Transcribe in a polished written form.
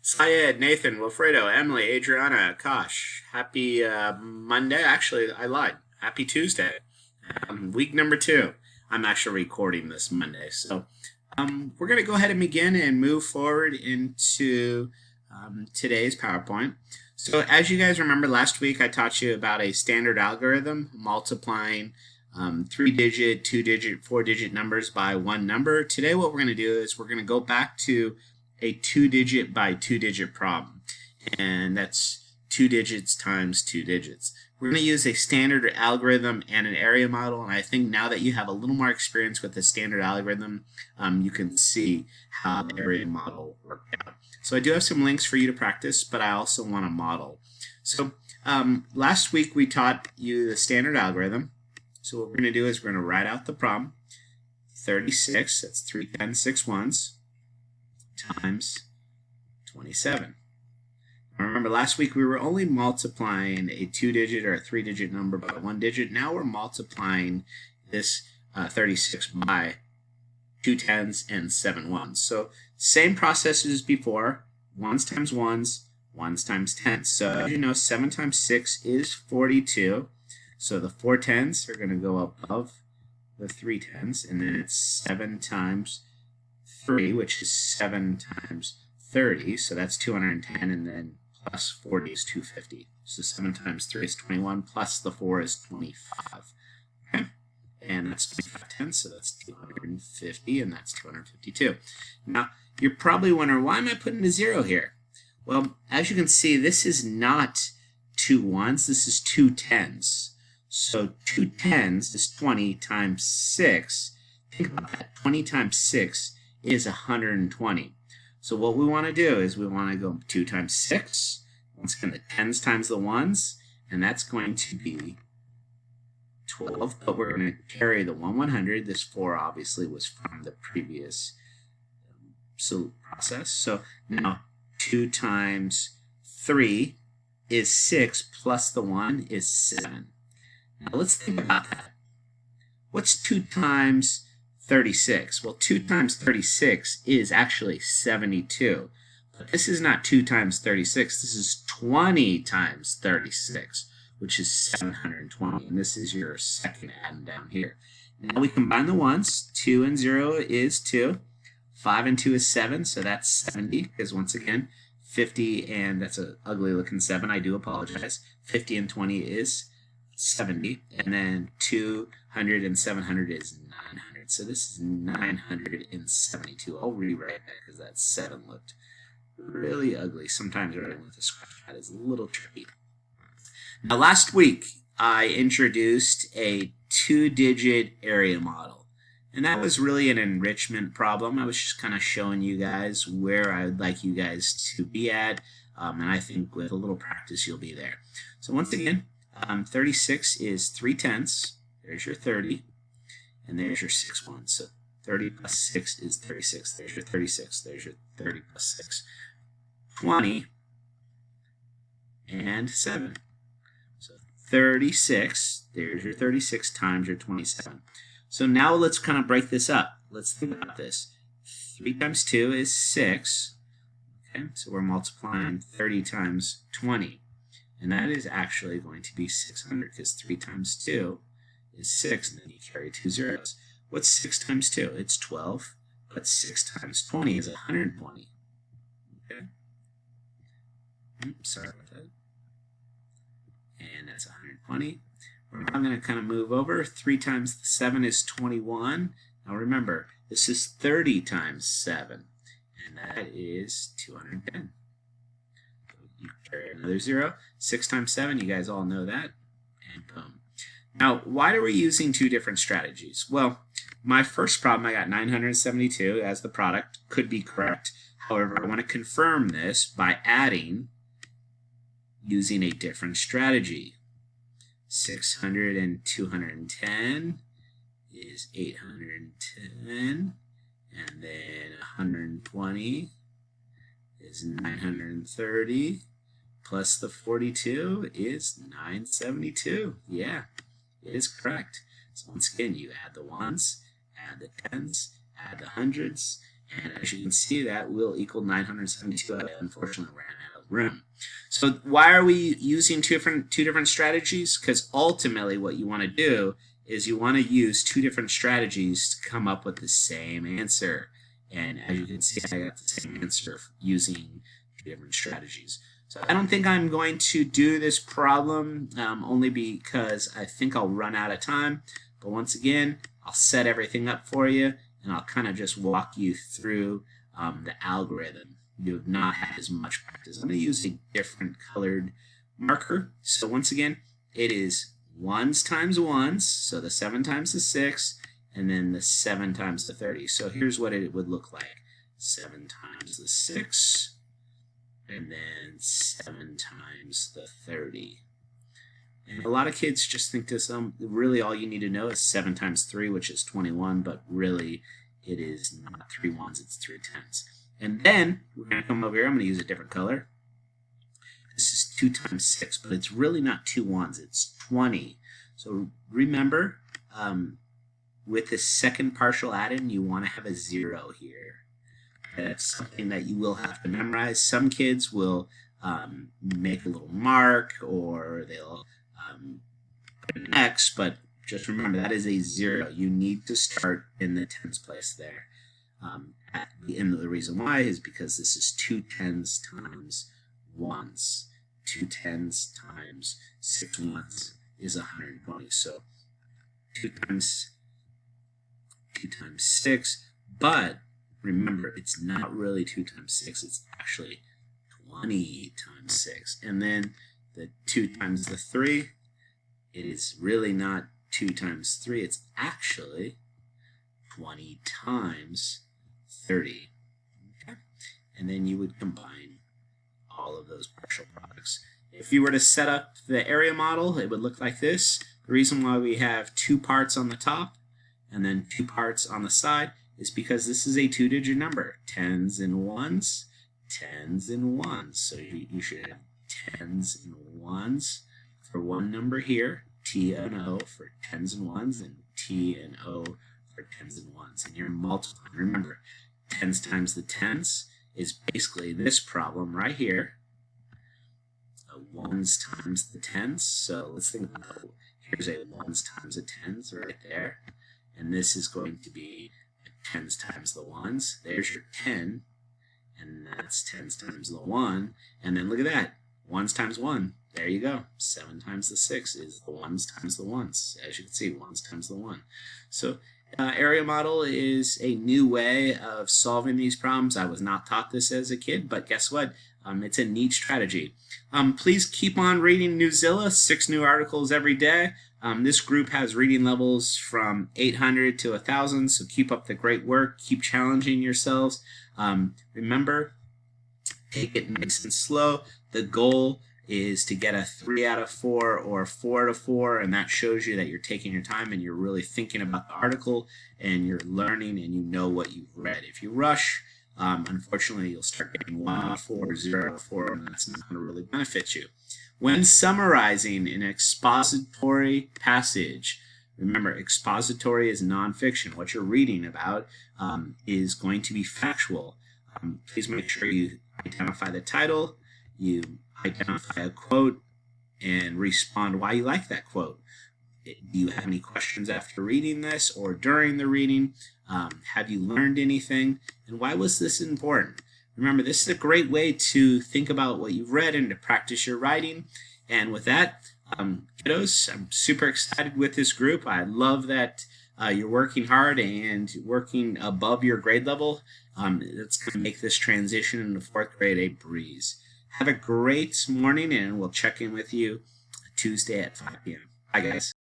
Syed, Nathan, Wilfredo, Emily, Adriana, Kosh. Happy Monday. Actually, I lied. Happy Tuesday. Week number two. I'm actually recording this Monday. So we're going to go ahead and begin and move forward into today's PowerPoint. So as you guys remember, last week I taught you about a standard algorithm multiplying 3-digit, 2-digit, 4-digit numbers by one number. Today what we're going to do is we're going to go back to a 2-digit by 2-digit problem, and that's 2 digits times 2 digits. We're going to use a standard algorithm and an area model, and I think now that you have a little more experience with the standard algorithm, you can see how the area model worked out. So I do have some links for you to practice, but I also want to model. So last week we taught you the standard algorithm. So what we're going to do is we're going to write out the problem. 36, that's 3 10 6 ones, times 27. Now remember, last week we were only multiplying a 2-digit or a 3-digit number by 1 digit. Now we're multiplying this 36 by 2 10s and 7 ones. So same process as before, ones times ones, ones times tens. So as you know, 7 times 6 is 42. So the 4 10s are going to go above the 3 10s, and then it's 7 times 3, which is 7 times 30, so that's 210, and then plus 40 is 250. So 7 times 3 is 21, plus the 4 is 25. Okay? And that's 25 tenths, so that's 250, and that's 252. Now, you're probably wondering, why am I putting a 0 here? Well, as you can see, this is not 2 ones, this is 2 10s. So 2 10s is 20 times 6. Think about that. 20 times 6 is 120. So what we want to do is we want to go 2 times 6. Once again, the 10s times the 1s, and that's going to be 12. But we're going to carry the 100. This 4 obviously was from the previous process. So now 2 times 3 is 6, plus the 1 is 7. Now let's think about that. What's 2 times 36? Well, 2 times 36 is actually 72. But this is not 2 times 36. This is 20 times 36, which is 720. And this is your second addend down here. Now we combine the ones. 2 and 0 is 2. 5 and 2 is 7, so that's 70. Because once again, 50 and that's an ugly looking 7. I do apologize. 50 and 20 is 70, and then 200 and 700 is 900. So this is 972. I'll rewrite that because that 7 looked really ugly. Sometimes writing with a scratch pad is a little tricky. Now last week I introduced a 2-digit area model, and that was really an enrichment problem. I was just kind of showing you guys where I would like you guys to be at, and I think with a little practice you'll be there. So once again, 36 is 3 tenths. There's your 30. And there's your 6 ones. So 30 plus 6 is 36. There's your 36. There's your 30 plus 6. 20 and 7. So 36. There's your 36 times your 27. So now let's kind of break this up. Let's think about this. 3 times 2 is 6. Okay, so we're multiplying 30 times 20. And that is actually going to be 600 because 3 times 2 is 6, and then you carry 2 zeros. What's 6 times 2? It's 12, but 6 times 20 is 120. Okay? Sorry about that. And that's 120. We're now going to kind of move over. 3 times 7 is 21. Now remember, this is 30 times 7, and that is 210. You carry another 0. 6 times 7, you guys all know that. And boom. Now, why are we using two different strategies? Well, my first problem, I got 972 as the product, could be correct. However, I want to confirm this by adding using a different strategy. 600 and 210 is 810. And then 120 is 930, plus the 42 is 972. Yeah, it is correct. So once again, you add the ones, add the tens, add the hundreds, And as you can see, that will equal 972. I unfortunately ran out of room. So why are we using two different strategies? Because ultimately what you want to do is you want to use two different strategies to come up with the same answer. And as you can see, I got the same answer using two different strategies. So I don't think I'm going to do this problem only because I think I'll run out of time. But once again, I'll set everything up for you, and I'll kind of just walk you through the algorithm. You have not had as much practice. I'm going to use a different colored marker. So once again, it is 1s times 1s, so the 7 times the 6, and then the 7 times the 30. So here's what it would look like. 7 times the 6, and then 7 times the 30. And a lot of kids just think this, really all you need to know is 7 times 3, which is 21, but really it is not 3 1s, it's 3 10s. And then we're going to come over here, I'm going to use a different color. This is 2 times 6, but it's really not 2 1s, it's 20. So remember, with the second partial addend, you want to have a 0 here. That's something that you will have to memorize. Some kids will make a little mark, or they'll put an X, but just remember that is a 0. You need to start in the tens place there. And the reason why is because this is 2 10s times 1s. 2 10s times 6 1s is 120. So 2 times 6, but remember, it's not really 2 times 6, it's actually 20 times 6. And then the 2 times the 3, it is really not 2 times 3, it's actually 20 times 30. Okay? And then you would combine all of those partial products. If you were to set up the area model, it would look like this. The reason why we have 2 parts on the top and then 2 parts on the side is because this is a 2-digit number. 10s and 1s, 10s and 1s. So you should have 10s and 1s for one number here, T and O for 10s and 1s, and T and O for 10s and 1s. And you're multiplying. Remember, 10s times the 10s is basically this problem right here. 1s times the 10s. So let's think about it. Here's a 1s times a 10s right there. And this is going to be 10s times the 1s. There's your 10. And that's 10s times the 1. And then look at that. 1s times 1. There you go. 7 times the 6 is the 1s times the 1s. As you can see, 1s times the 1. So area model is a new way of solving these problems. I was not taught this as a kid, but guess what? It's a neat strategy. Please keep on reading Newzilla, 6 new articles every day. This group has reading levels from 800 to 1,000, so keep up the great work. Keep challenging yourselves. Remember, take it nice and slow. The goal is to get a 3 out of 4 or 4 out of 4, and that shows you that you're taking your time and you're really thinking about the article and you're learning and you know what you've read. If you rush, unfortunately, you'll start getting 1 out of 4, 0 out of 4, and that's not going to really benefit you. When summarizing an expository passage, remember, expository is nonfiction. What you're reading about is going to be factual. Please make sure you identify the title, you identify a quote, and respond why you like that quote. Do you have any questions after reading this or during the reading? Have you learned anything? And why was this important? Remember, this is a great way to think about what you've read and to practice your writing. And with that, kiddos, I'm super excited with this group. I love that you're working hard and working above your grade level. It's going to make this transition into 4th grade a breeze. Have a great morning, and we'll check in with you Tuesday at 5 p.m. Bye, guys.